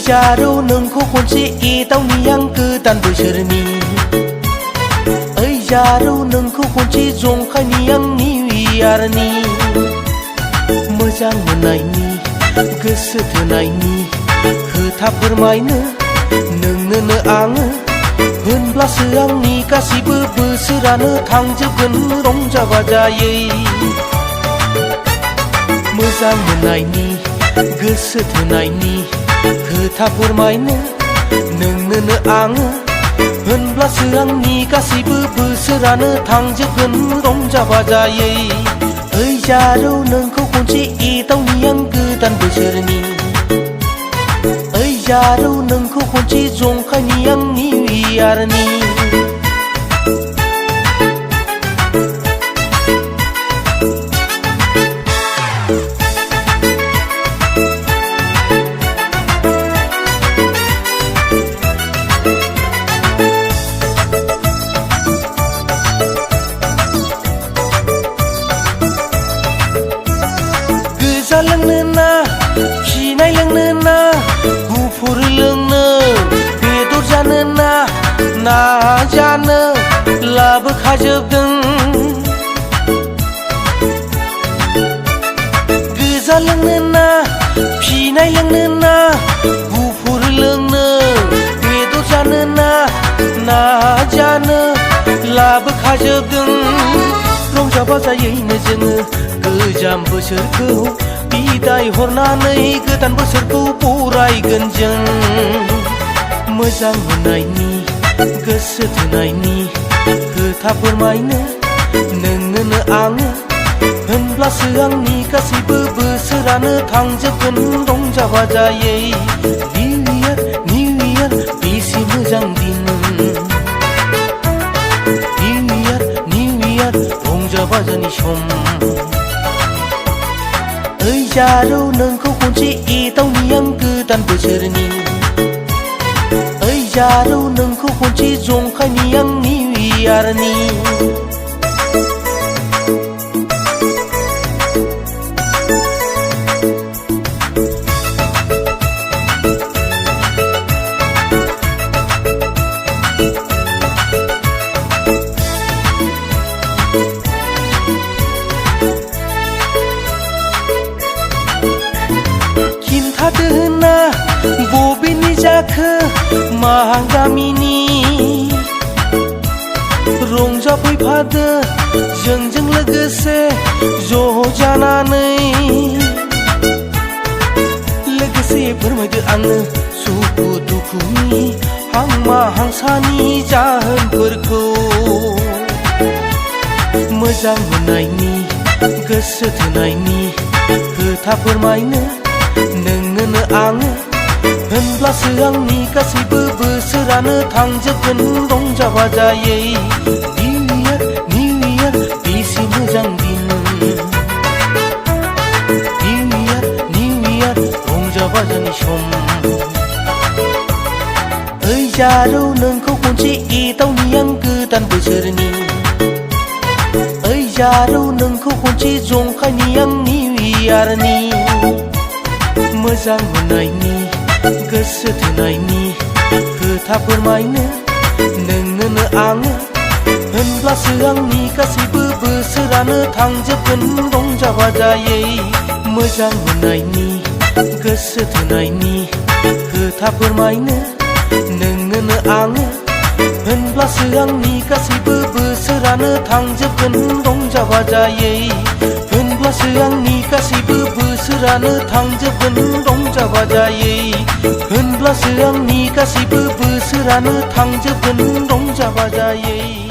जारौ नोंखौ खनसे एदावनि आं गोदान बोसोरनि ओइ जारौ नोंखौ खनसे जंखायनि आं निउ इयारनि मोजां मोननायनि गोसो थोनायनि खोथा फोरमायनो नोंनोनो आङो होनब्लासो आंनि गासिबो बोसोरानो थांजोबगोन रंजा बाजायै मोजां मोननायनि गोसो थोनायनि खोथा फोरमायनो नोंनोनो आङो होनब्लासो आंनि गासिबो बोसोरानो थांजोबगोन रंजा बाजायै ओइ जारौ नोंखौ खनसे एदावनि आं गोदान बोसोरनि ओइ जारौ नोंखौ खनसे जंखायनि आं निउ इयारनि गोजा लोंनो ना फिनाय लोंनो ना गुफुर लोंनो बेदर जानो ना ना जानो लाबोखाजोबदों गोजा लोंनो ना फिनाय लोंनो ना गुफुर लोंनो बेदर जानो ना ना जानो लाबोखाजोबदों रंजा बाजायैनो जोङो गोजाम बोसोरखौ बिदाय हरनानै गोदान बोसोरखौ बरायगोन जों मोजां मोननायनि गोसो थोनायनि खोथा फोरमायनो नोंनोनो आङो होनब्लासो आंनि गासिबो बोसोरानो थांजोबगोन रंजा बाजायै निउ इयार बेसे मोजां दिन निउ इयार रंजा बाजानि सम ओइ जारौ नोंखौ खनसे एदावनि आं गोदान बोसोरनि ओइ जारौ नोंखौ खनसे जंखायनि आं निउ इयारनि खिन्थादोना बबेनि जाखो मा गामिनि रंजाफैफादो जोंजों लोगोसे ज' जानानै लोगोसे फोरमायदो आंनो सुखु दुखुनि हांमा हांसानि जाहोनफोरखौ मोजां मोननायनि गोसो थोनायनि खोथा फोरमायनो नोंनोनो आङो होनब्लासो आंनि गासिबो बोसोरानो थांजोबगोन रंजा बाजायै निउ इयार बेसे मोजां दिन निउ इयार रंजा बाजानि सम ओइ जारौ नोंखौ खनसे एदावनि आं गोदान बोसोरनि ओइ जारौ नोंखौ खनसे जंखायनि आं निउ इयारनि मोजां मोननायनि गोसो थोनायनि खोथा फोरमायनो नोंनोनो आङो होनब्लासो आंनि गासिबो बोसोरानो थांजोबगोन रंजा बाजायै मोजां मोननायनि गोसो थोनायनि खोथा फोरमायनो नोंनोनो आङो होनब्लासो आंनि गासिबो बोसोरानो थांजोबगोन रंजा बाजायै होनब्लासो आंनि गासिबो बोसोरानो थांजोबगोन रंजा बाजायै होनब्लासो आंनि गासिबो बोसोरानो थांजोबगोन रंजा बाजायै।